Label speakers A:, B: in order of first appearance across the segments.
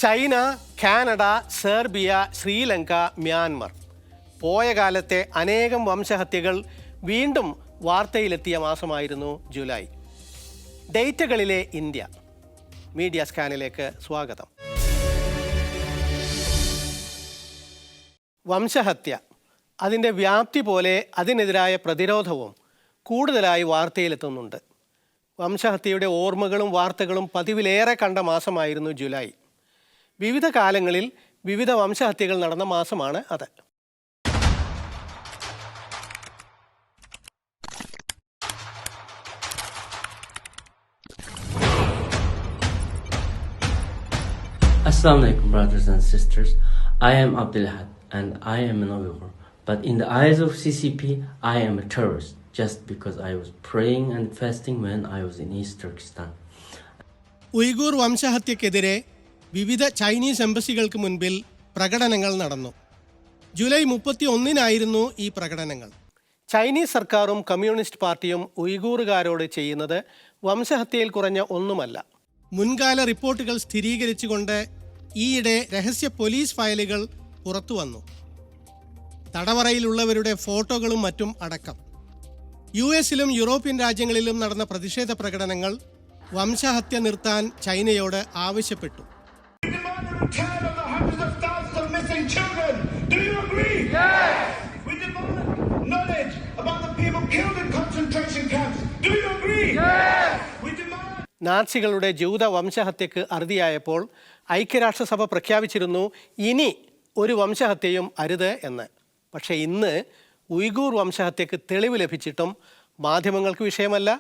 A: China, Canada, Serbia, Sri Lanka, Myanmar. പോയ കാലത്തെ അനേകം വംശഹത്യകൾ വീണ്ടും വാർത്തയിലെത്തിയ മാസമായിരുന്നു ജൂലൈ. ഡേറ്റകളിലെ ഇന്ത്യ. മീഡിയ സ്കാനിലേക്ക് സ്വാഗതം. വംശഹത്യ, അതിൻ്റെ വ്യാപ്തി പോലെ അതിനെതിരായ പ്രതിരോധവും കൂടുതലായി വാർത്തയിലെത്തുന്നുണ്ട്. വംശഹത്യയുടെ ഓർമ്മകളും വാർത്തകളും പതിവിലേറെ കണ്ട മാസമായിരുന്നു ജൂലൈ. വിവിധ കാലങ്ങളിൽ വിവിധ വംശഹത്യകൾ നടന്ന മാസമാണ് അത്.
B: Assalamu alaikum, brothers and sisters. I am Abdulhad and I am an Uyghur. But in the eyes of CCP, I am a terrorist just because I was praying and fasting when I was in East Turkestan.
A: Uyghur വംശഹത്യക്കെതിരെ വിവിധ Chinese എംബസികൾക്ക് മുൻപിൽ പ്രകടനങ്ങൾ നടന്നു. July 31-നായിരുന്നു ഈ പ്രകടനങ്ങൾ. Chinese സർക്കാരും communist പാർട്ടിയും ഉയ്ഗൂറുകാരോട് ചെയ്യുന്നത് വംശഹത്യയിൽ കുറഞ്ഞ ഒന്നുമല്ല. മുൻകാല റിപ്പോർട്ടുകൾ സ്ഥിരീകരിച്ചുകൊണ്ട് ഈയിടെ രഹസ്യ പോലീസ് ഫയലുകൾ പുറത്തു വന്നു. തടവറയിലുള്ളവരുടെ ഫോട്ടോകളും മറ്റും അടക്കം. US-ലും യൂറോപ്യൻ രാജ്യങ്ങളിലും നടന്ന പ്രതിഷേധ പ്രകടനങ്ങൾ വംശഹത്യ നിർത്താൻ ചൈനയോട് ആവശ്യപ്പെട്ടു. നാസികളുടെ ജൂത വംശഹത്യക്ക് അറുതിയായപ്പോൾ ഐക്യരാഷ്ട്രസഭ പ്രഖ്യാപിച്ചിരുന്നു ഇനി ഒരു വംശഹത്യയും അരുത് എന്ന്. പക്ഷേ ഇന്ന് ഉയ്ഗൂർ വംശഹത്യക്ക് തെളിവ് ലഭിച്ചിട്ടും മാധ്യമങ്ങൾക്ക് വിഷയമല്ല,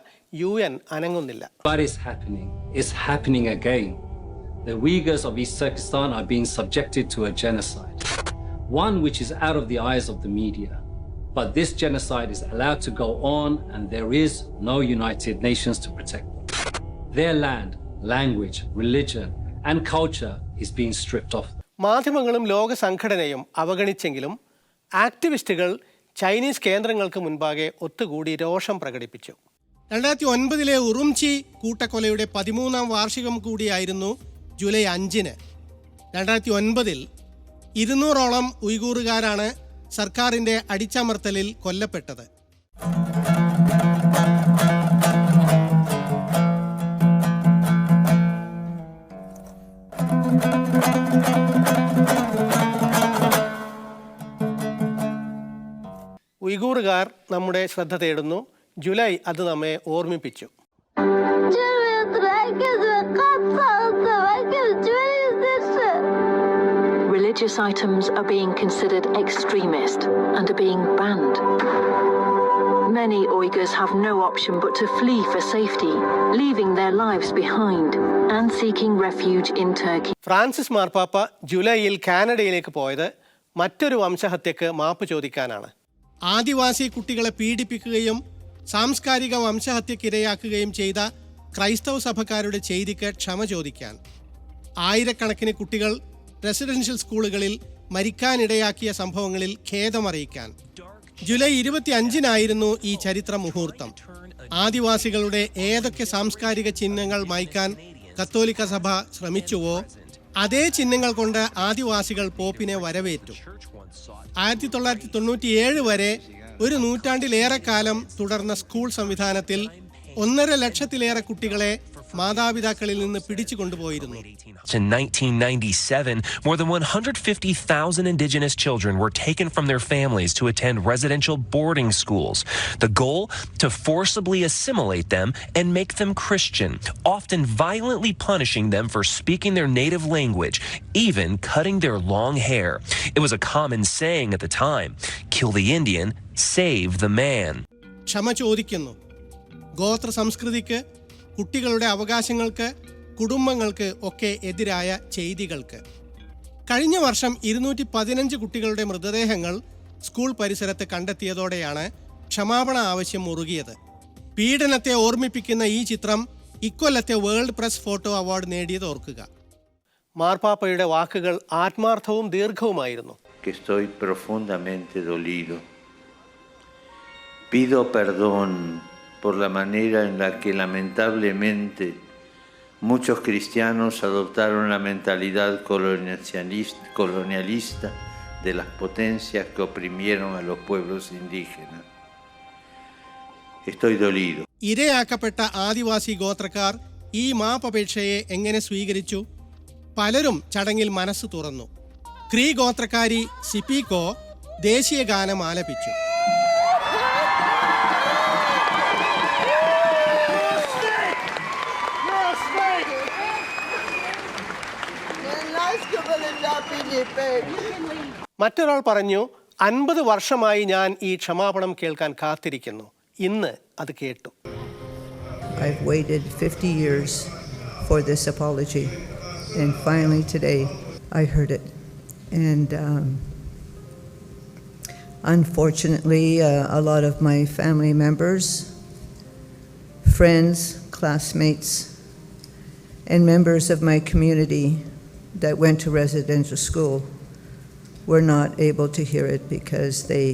A: UN അനങ്ങുന്നില്ല.
C: What is happening is happening again. The Uyghurs of East Turkestan are being subjected to a genocide, one which is out of the eyes of the media. But this genocide is allowed to go on and there is no United Nations to protect them. Their land, language, religion and culture is being stripped off.
A: മാധ്യമങ്ങളും ലോക സംഘടനയും അവഗണിച്ചെങ്കിലും ആക്ടിവിസ്റ്റുകൾ Chinese കേന്ദ്രങ്ങൾക്ക് മുൻപാകെ ഒത്തുകൂടി രോഷം പ്രകടിപ്പിച്ചു. 2009 ഉറുംചി കൂട്ടക്കൊലയുടെ 13ാം വാർഷികം കൂടിയായിരുന്നു ജൂലൈ 5-ന്. 2009 200ഓളം ഉയ്ഗൂറുകാരാണ് സർക്കാരിൻ്റെ അടിച്ചമർത്തലിൽ കൊല്ലപ്പെട്ടത്. ഉയ്ഗൂറുകാർ നമ്മുടെ ശ്രദ്ധ തേടുന്നു. ജൂലൈ അത് നമ്മെ ഓർമ്മിപ്പിച്ചു.
D: Religious items are being considered extremist and are being banned. Many Uyghurs have no option but to flee for safety, leaving their lives behind and seeking refuge in Turkey.
A: Francis മാർപ്പാപ്പ ജൂലൈയിൽ കാനഡയിലേക്ക് പോയത് മറ്റൊരു വംശഹത്യക്ക് മാപ്പ് ചോദിക്കാനാണ്. ആദിവാസി കുട്ടികളെ പീഡിപ്പിക്കുകയും സാംസ്കാരിക വംശഹത്യക്കിരയാക്കുകയും ചെയ്ത ക്രൈസ്തവ സഭക്കാരുടെ ചെയ്തിക്ക് ക്ഷമ ചോദിക്കാൻ. ആയിരക്കണക്കിന് കുട്ടികൾ റെസിഡൻഷ്യൽ സ്കൂളുകളിൽ മരിക്കാനിടയാക്കിയ സംഭവങ്ങളിൽ ഖേദമറിയിക്കാൻ. ജൂലൈ 25-നായിരുന്നു ഈ ചരിത്ര മുഹൂർത്തം. ആദിവാസികളുടെ ഏതൊക്കെ സാംസ്കാരിക ചിഹ്നങ്ങൾ മായ്ക്കാൻ കത്തോലിക്ക സഭ ശ്രമിച്ചുവോ അതേ ചിഹ്നങ്ങൾ കൊണ്ട് ആദിവാസികൾ പോപ്പിനെ വരവേറ്റു. 1997 വരെ ഒരു നൂറ്റാണ്ടിലേറെ കാലം തുടർന്ന സ്കൂൾ സംവിധാനത്തിൽ 1.5 ലക്ഷത്തിലേറെ കുട്ടികളെ മാതാപിതാക്കളിൽ നിന്ന് പിടിച്ചു കൊണ്ടുപോയിരുന്നു.
E: In 1997, more than 150,000 indigenous children were taken from their families to attend residential boarding schools. The goal? To forcibly assimilate them and make them Christian, often violently punishing them for speaking their native language, even cutting their long hair. It was a common saying at the time, kill the Indian, save the man.
A: ക്ഷമ ചോദിക്കുന്നു. ഗോത്ര സംസ്കൃതിക്ക്, കുട്ടികളുടെ അവകാശങ്ങൾക്ക്, കുടുംബങ്ങൾക്ക് ഒക്കെ എതിരായ ചെയ്തികൾക്ക്. കഴിഞ്ഞ വർഷം 215 കുട്ടികളുടെ മൃതദേഹങ്ങൾ സ്കൂൾ പരിസരത്ത് കണ്ടെത്തിയതോടെയാണ് ക്ഷമാപണ ആവശ്യം മുറുകിയത്. പീഡനത്തെ ഓർമ്മിപ്പിക്കുന്ന ഈ ചിത്രം ഇക്കൊല്ലത്തെ വേൾഡ് പ്രസ് ഫോട്ടോ അവാർഡ് നേടിയത് ഓർക്കുക. മാർപ്പാപ്പയുടെ വാക്കുകൾ ആത്മാർത്ഥവും ദീർഘവുമായിരുന്നു.
F: Pido perdón por la manera en la que lamentablemente Muchos cristianos adoptaron la mentalidad colonialista de las potencias que oprimieron a los pueblos indígenas. Estoy dolido.
A: ഇരയാക്കപ്പെട്ട ആദിവാസി ഗോത്രക്കാർ ഈ മാപ്പപേക്ഷയെ എങ്ങനെ സ്വീകരിച്ചു? പലരും ചടങ്ങിൽ മനസ്സ് തുറന്നു. ക്രീ ഗോത്രക്കാരി സിപ്പിക്കോ ദേശീയ ഗാനം ആലപിച്ചു. മറ്റൊരാൾ പറഞ്ഞു, 50 വർഷമായി ഞാൻ ഈ ക്ഷമാപണം കേൾക്കാൻ കാത്തിരിക്കുന്നു. ഇന്ന് അത് കേട്ടു.
G: I've waited 50 years for this apology, and finally today I heard it. And unfortunately, a lot of my family members, friends, classmates, and members of my community that went to residential school were not able to hear it because they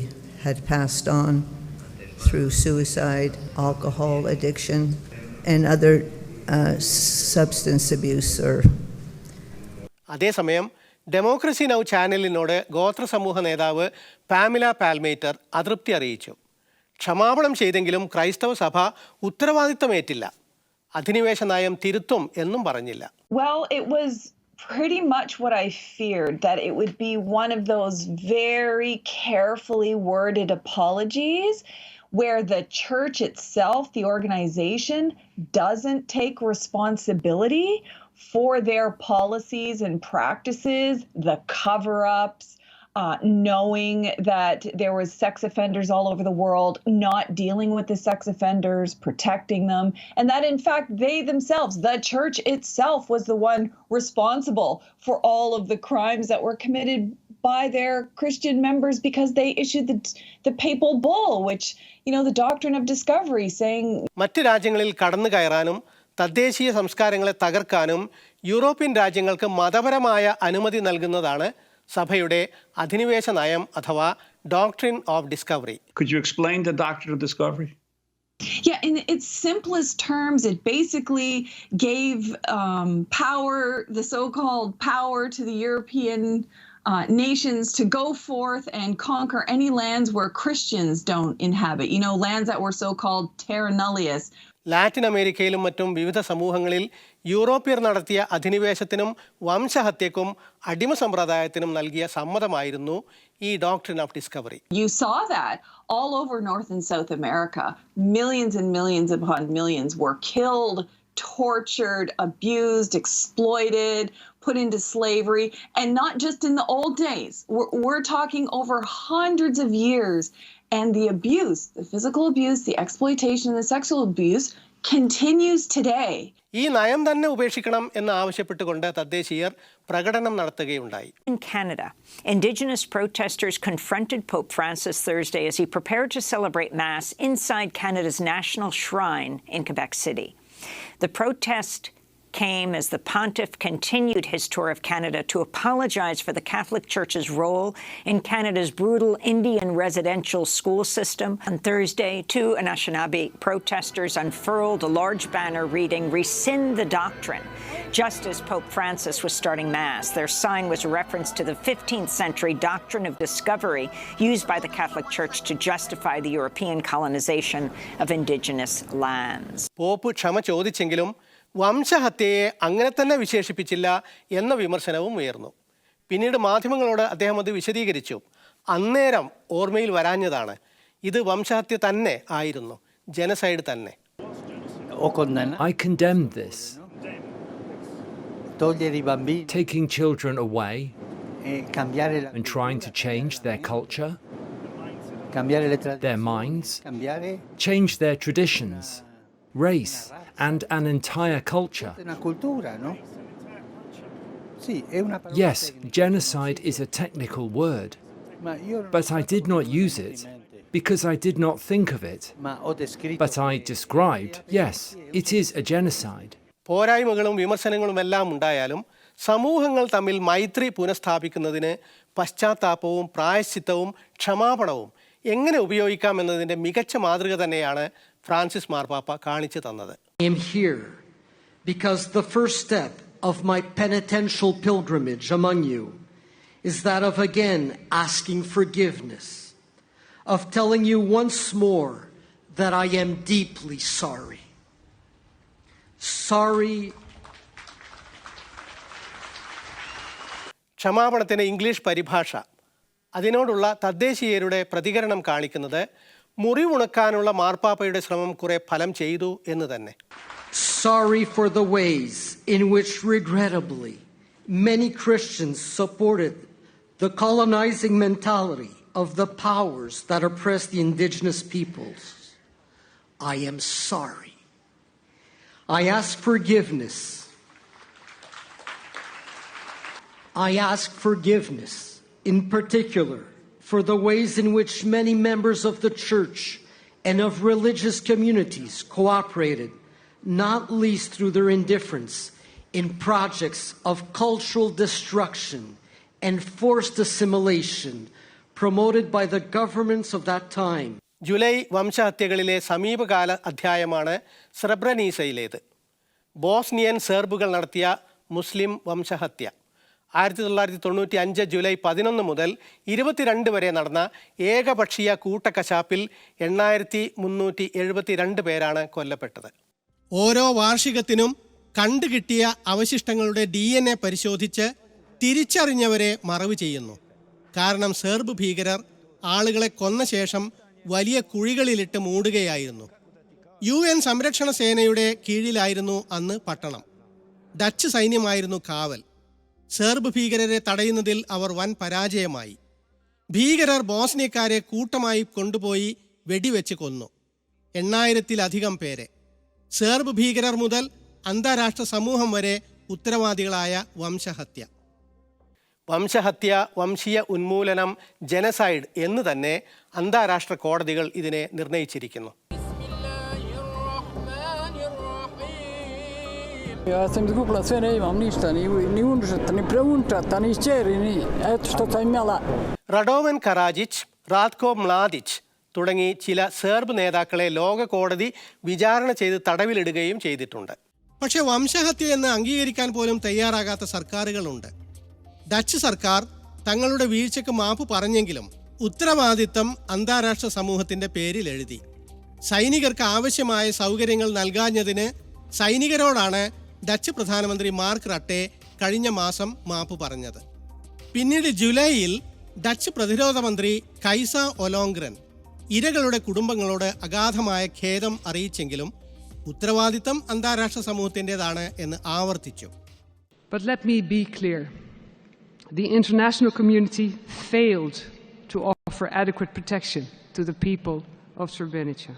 G: had passed on through suicide, alcohol addiction, and other substance abuse.
A: അതേസമയം democracy now ചാനലിനോട് ഗോത്ര സമൂഹ നേതാവ് പാമില പാൽമേറ്റർ അതൃപ്തി അറിയിച്ചു. ക്ഷമാപണം ചെയ്തെങ്കിലും ക്രൈസ്തവ സഭ ഉത്തരവാദിത്തമേറ്റില്ല, അധിനിവേശ നയം തിരുത്തും എന്നും പറഞ്ഞില്ല.
H: Well, it was pretty much what I feared, that it would be one of those very carefully worded apologies where the church itself, the organization, doesn't take responsibility for their policies and practices, the cover-ups, knowing that there was sex offenders all over the world, not dealing with the sex offenders, protecting them, and that in fact they themselves, the church itself, was the one responsible for all of the crimes that were committed by their Christian members because they issued the papal bull, which, you know, the doctrine of discovery, saying
A: മറ്റ് രാജ്യങ്ങളിൽ കടന്നു കയറാനും തദ്ദേശീയ സംസ്കാരങ്ങളെ തകർക്കാനും European രാജ്യങ്ങൾക്ക് മതപരമായ അനുമതി നൽകുന്നതാണ് സഭയുടെ അധിനിവേശ നയം അഥവാ doctrine of discovery.
I: Could you explain the doctrine of discovery?
H: Yeah, in its simplest terms, it basically gave power, the so-called power, to the European nations to go forth and conquer any lands where Christians don't inhabit. You know, lands that were so-called terra nullius.
A: Latin അമേരിക്കയിലും മറ്റും വിവിധ സമൂഹങ്ങളിൽ യൂറോപ്യർ നടത്തിയ അധിനിവേശത്തിനും വംശഹത്യക്കും അടിമ സമ്പ്രദായത്തിനും നൽകിയ സമ്മതമായിരുന്നു ഈ doctrine of discovery.
H: You saw that all over North and South America. Millions and millions upon millions were killed, tortured, abused, exploited, put into slavery, and not just in the old days. We're talking over hundreds of years. And the abuse, the physical abuse, the exploitation, and the sexual abuse continues today.
A: ഈ നയം തന്നെ ഉപേക്ഷിക്കണം എന്ന് ആവശ്യപ്പെട്ടുകൊണ്ട് തദ്ദേശീയർ പ്രകടനം നടത്തുകയുണ്ടായി.
J: In Canada, Indigenous protesters confronted Pope Francis Thursday as he prepared to celebrate Mass inside Canada's national shrine in Quebec City. The protest came as the pontiff continued his tour of Canada to apologize for the Catholic Church's role in Canada's brutal Indian residential school system. On Thursday, 2 Anishinaabe protesters unfurled a large banner reading, "Rescind the Doctrine." Just as Pope Francis was starting Mass, their sign was a reference to the 15th century doctrine of discovery used by the Catholic Church to justify the European colonization of indigenous lands.
A: Pope ക്ഷമ ചോദിച്ചെങ്കിലും വംശഹത്യയെ അങ്ങനെ തന്നെ വിശേഷിപ്പിച്ചില്ല എന്ന വിമർശനവും ഉയർന്നു. പിന്നീട് മാധ്യമങ്ങളോട് അദ്ദേഹം അത് വിശദീകരിച്ചു. അന്നേരം ഓർമ്മയിൽ വരാഞ്ഞതാണ്, ഇത് വംശഹത്യ തന്നെ ആയിരുന്നു, ജനസൈഡ് തന്നെ.
K: I condemned this. Taking children away and trying to change their culture, their minds, change their traditions, race, and an entire culture. Yes, genocide is a technical word, but I did not use it because I did not think of it. But I described, yes, it is a genocide.
A: പോരായ്മകളും വിമർശനങ്ങളുമെല്ലാം ഉണ്ടായാലും സമൂഹങ്ങൾ തമ്മിൽ മൈത്രി പുനഃസ്ഥാപിക്കുന്നതിന് പശ്ചാത്താപവും പ്രായശ്ചിത്തവും ക്ഷമാപണവും എങ്ങനെ ഉപയോഗിക്കാമെന്നതിൻ്റെ മികച്ച മാതൃക തന്നെയാണ് Francis മാർപ്പാപ്പ കാണിച്ചു തന്നത്.
L: I am here because the first step of my penitential pilgrimage among you is that of again asking forgiveness, of telling you once more that I am deeply sorry. Sorry.
A: ക്ഷമാപണത്തിന് English പരിഭാഷ. അതിനോടുള്ള തദ്ദേശീയരുടെ പ്രതികരണം കാണിക്കുന്നത് മുറിവുണക്കാനുള്ള മാർപ്പാപ്പയുടെ ശ്രമം കുറെ ഫലം ചെയ്തു എന്ന് തന്നെ.
L: Sorry for the ways in which, regrettably, many Christians supported the colonizing mentality of the powers that oppress the indigenous peoples. I am sorry. I ask forgiveness. I ask forgiveness, in particular, for the ways in which many members of the church and of religious communities cooperated, not least through their indifference, in projects of cultural destruction and forced assimilation promoted by the governments of that time.
A: July വംശഹത്യകളിലെ സമീപകാല അധ്യായമാണ് സ്രബ്രനീസയിലേത്. Bosnian സെർബുകൾ നടത്തിയ മുസ്ലിം വംശഹത്യ. 1995 July 11 മുതൽ 22 വരെ നടന്ന ഏകപക്ഷീയ കൂട്ടക്കശാപ്പിൽ 8372 പേരാണ് കൊല്ലപ്പെട്ടത്. ഓരോ വാർഷികത്തിനും കണ്ടുകിട്ടിയ അവശിഷ്ടങ്ങളുടെ DNA പരിശോധിച്ച് തിരിച്ചറിഞ്ഞവരെ മറവ് ചെയ്യുന്നു. കാരണം സെർബ് ഭീകരർ ആളുകളെ കൊന്ന ശേഷം വലിയ കുഴികളിലിട്ട് മൂടുകയായിരുന്നു. UN സംരക്ഷണ സേനയുടെ കീഴിലായിരുന്നു അന്ന് പട്ടണം. ഡച്ച് സൈന്യമായിരുന്നു കാവൽ. സെർബ് ഭീകരരെ തടയുന്നതിൽ അവർ വൻ പരാജയമായി. ഭീകരർ ബോസ്നിയക്കാരെ കൂട്ടമായി കൊണ്ടുപോയി വെടിവെച്ച് കൊന്നു. 8000-ലധികം പേരെ. സെർബ് ഭീകരർ മുതൽ അന്താരാഷ്ട്ര സമൂഹം വരെ ഉത്തരവാദികളായ വംശഹത്യ. വംശഹത്യ, വംശീയ ഉന്മൂലനം, ജനസൈഡ് എന്ന് തന്നെ അന്താരാഷ്ട്ര കോടതികൾ ഇതിനെ നിർണയിച്ചിരിക്കുന്നു.
M: Jag tänkte googla Sverige amnista, ni undersökte, ni preguntat, ni kjeri, ni ätstått imela.
A: റഡോവൻ കറാജിച്ച്, റാത്കോ മ്ലാദിച്ച് തുടങ്ങി ചില സെർബ് നേതാക്കളെ ലോക കോടതി വിചാരണ ചെയ്ത് തടവിലിടുകയും ചെയ്തിട്ടുണ്ട്. പക്ഷേ വംശഹത്യ എന്ന് അംഗീകരിക്കാൻ പോലും തയ്യാറാകാത്ത സർക്കാരുകളുണ്ട്. ഡച്ച് സർക്കാർ തങ്ങളുടെ വീഴ്ചയ്ക്ക് മാപ്പ് പറഞ്ഞെങ്കിലും ഉത്തരവാദിത്തം അന്താരാഷ്ട്ര സമൂഹത്തിന്റെ പേരിൽ എഴുതി. സൈനികർക്ക് ആവശ്യമായ സൗകര്യങ്ങൾ നൽകാഞ്ഞതിന് സൈനികരോടാണ് ഡച്ച് പ്രധാനമന്ത്രി മാർക്ക് റട്ടെ കഴിഞ്ഞ മാസം മാപ്പ് പറഞ്ഞത്. പിന്നീട് ജൂലൈയിൽ ഡച്ച് പ്രതിരോധ മന്ത്രി കൈസ ഒലോങ്ഗ്രൻ ഇരകളുടെ കുടുംബങ്ങളോട് അഗാധമായ ഖേദം അറിയിച്ചെങ്കിലും ഉത്തരവാദിത്തം അന്താരാഷ്ട്ര സമൂഹത്തിൻ്റെതാണ് എന്ന് ആവർത്തിച്ചു.
N: But let me be clear. The international community failed to offer adequate protection to the people of Srebrenica.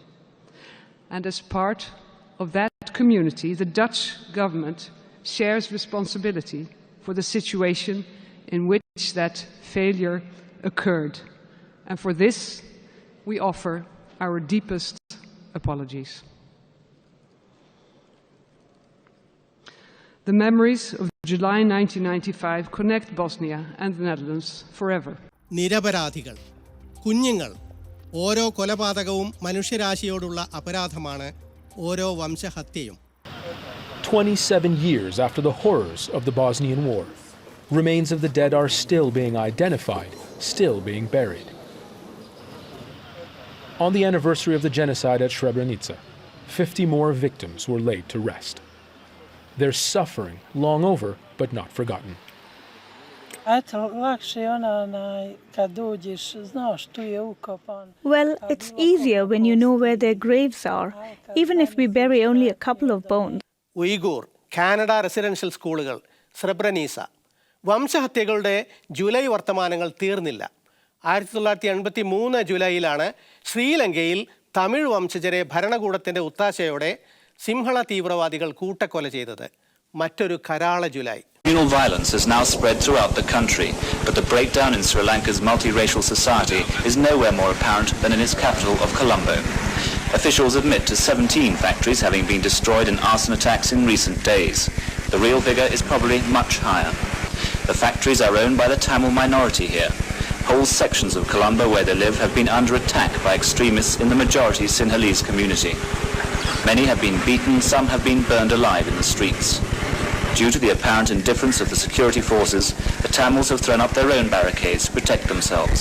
N: And as part of that community, the Dutch government shares responsibility for the situation in which that failure occurred. And for this, we offer our deepest apologies. The memories of July 1995 connect Bosnia and the Netherlands forever.
A: നിരപരാധികൾ, കുഞ്ഞുങ്ങൾ, ഓരോ കൊലപാതകവും മനുഷ്യരാശിയോടുള്ള അപരാധമാണ്. ഓരോ വംശഹത്യയും.
O: 27 years after the horrors of the Bosnian War, remains of the dead are still being identified, still being buried. On the anniversary of the genocide at Srebrenica, 50 more victims were laid to rest. Their suffering long over, but not forgotten.
P: Well, it's easier when you know where their graves are, even if we bury only a couple of bones.
A: Uyghur, Canada residential സ്കൂളുകൾ, സ്രബ്രനീസ. വംശഹത്യകളുടെ July വർത്തമാനങ്ങൾ തീർന്നില്ല. 1983 ജൂലൈയിലാണ് ശ്രീലങ്കയിൽ തമിഴ് വംശജരെ ഭരണകൂടത്തിൻ്റെ ഒത്താശയോടെ സിംഹള തീവ്രവാദികൾ കൂട്ടക്കൊല ചെയ്തത്. മറ്റൊരു കരാള July.
Q: Communal violence has now spread throughout the country, but the breakdown in Sri Lanka's multiracial society is nowhere more apparent than in its capital of Colombo. Officials admit to 17 factories having been destroyed in arson attacks in recent days. The real figure is probably much higher. The factories are owned by the Tamil minority here. Whole sections of Colombo where they live have been under attack by extremists in the majority Sinhalese community. Many have been beaten, some have been burned alive in the streets. Due to the apparent indifference of the security forces, the Tamils have thrown up their own barricades to protect themselves.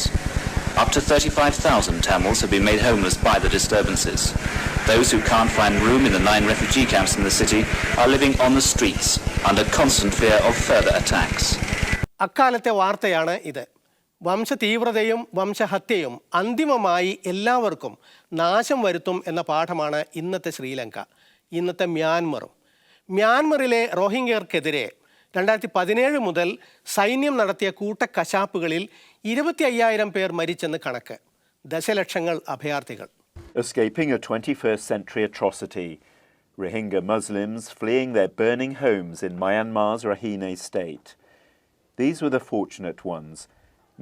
Q: Up to 35,000 Tamils have been made homeless by the disturbances. Those who can't find room in the 9 refugee camps in the city are living on the streets under constant fear of further attacks.
A: അക്കാലത്തെ വാർത്തയാണ് ഇത്. വംശതീവ്രതയും വംശഹത്യയും അന്തിമമായി എല്ലാവർക്കും നാശം വരുത്തും എന്ന പാഠമാണ് ഇന്നത്തെ ശ്രീലങ്ക, ഇന്നത്തെ മ്യാൻമറും. മ്യാൻമറിലെ റോഹിംഗ്യർക്കെതിരെ 2017 മുതൽ സൈന്യം നടത്തിയ കൂട്ടക്കശാപ്പുകളിൽ 25,000 പേർ മരിച്ചെന്ന് കണക്ക്. ദശലക്ഷങ്ങൾ അഭയാർത്ഥികൾ.
R: Escaping a 21st century atrocity, Rohingya Muslims fleeing their burning homes in Myanmar's Rakhine state. These were the fortunate ones.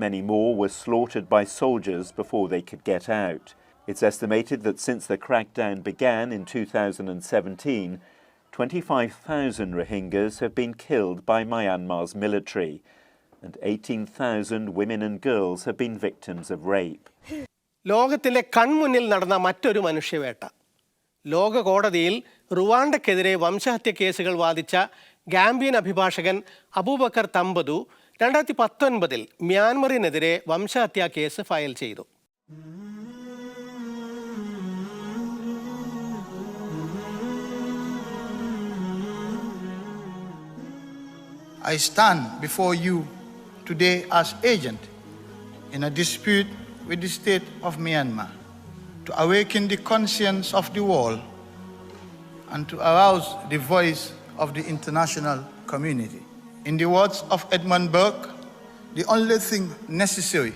R: Many more were slaughtered by soldiers before they could get out. It's estimated that since the crackdown began in 2017, 25,000 Rohingyas have been killed by Myanmar's military, and 18,000 women and girls have been victims of rape.
A: ലോകത്തിലെ കൺമുന്നിൽ നടന്ന മറ്റൊരു മനുഷ്യവേട്ട. ലോക കോടതിയിൽ റുവാണ്ടയ്ക്കെതിരെ വംശഹത്യ കേസുകൾ വാദിച്ച Gambian അഭിഭാഷകൻ Abubakar തമ്പതു 2019 മ്യാൻമറിനെതിരെ വംശഹത്യാ case file ചെയ്തു.
S: I stand before you today as agent in a dispute with the state of Myanmar to awaken the conscience of the world and to arouse the voice of the international community. In the words of Edmund Burke, the only thing necessary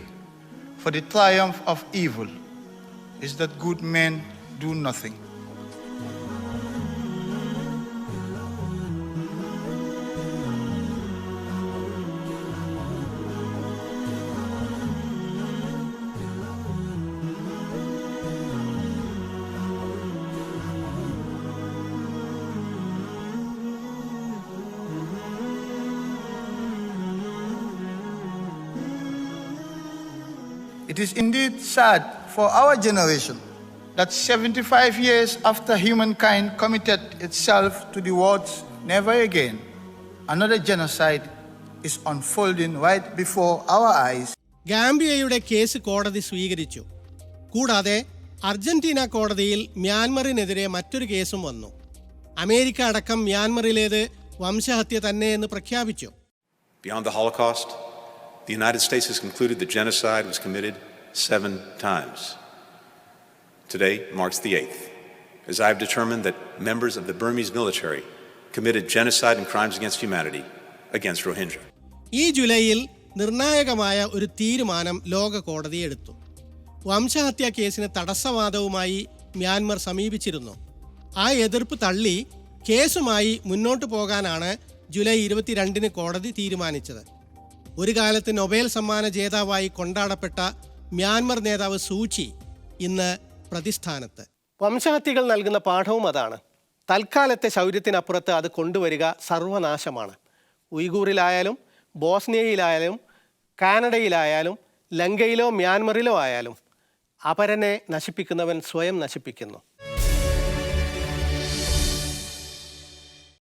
S: for the triumph of evil is that good men do nothing. It is indeed sad for our generation that 75 years after humankind committed itself to the words "never again," another genocide is unfolding right before our eyes.
A: ഗാംബിയയുടെ case കോടതി സ്വീകരിച്ചു. കൂടാതെ Argentina കോടതിയിൽ മ്യാൻമറിനെതിരെ മറ്റൊരു കേസും വന്നു. America അടക്കം മ്യാൻമറിലേത് വംശഹത്യ തന്നെ എന്ന് പ്രഖ്യാപിച്ചു.
T: Beyond the Holocaust, the United States has concluded that genocide was committed 7 times. Today marks the 8th, as I have determined that members of the Burmese military committed genocide and crimes against humanity against Rohingya.
A: ഈ ജൂലൈയിൽ നിർണായകമായ ഒരു തീരുമാനം ലോക കോടതി എടുത്തു. വംശഹത്യാ കേസിന് തടസ്സവാദവുമായി Myanmar സമീപിച്ചിരുന്നു. ആ എതിർപ്പ് തള്ളി കേസുമായി മുന്നോട്ടു പോകാനാണ് ജൂലൈ 22 കോടതി തീരുമാനിച്ചത്. ഒരു കാലത്ത് നൊബേൽ സമ്മാന ജേതാവായി കൊണ്ടാടപ്പെട്ട മ്യാൻമർ നേതാവ് സൂചി ഇന്ന് പ്രതിസ്ഥാനത്ത്. വംശഹത്യകൾ നൽകുന്ന പാഠവും അതാണ്. തൽക്കാലത്തെ ശൗര്യത്തിനപ്പുറത്ത് അത് കൊണ്ടുവരിക സർവനാശമാണ്. ഉയ്ഗൂറിലായാലും ബോസ്നിയയിലായാലും കാനഡയിലായാലും ലങ്കയിലോ മ്യാൻമറിലോ ആയാലും അപരനെ നശിപ്പിക്കുന്നവൻ സ്വയം നശിപ്പിക്കുന്നു.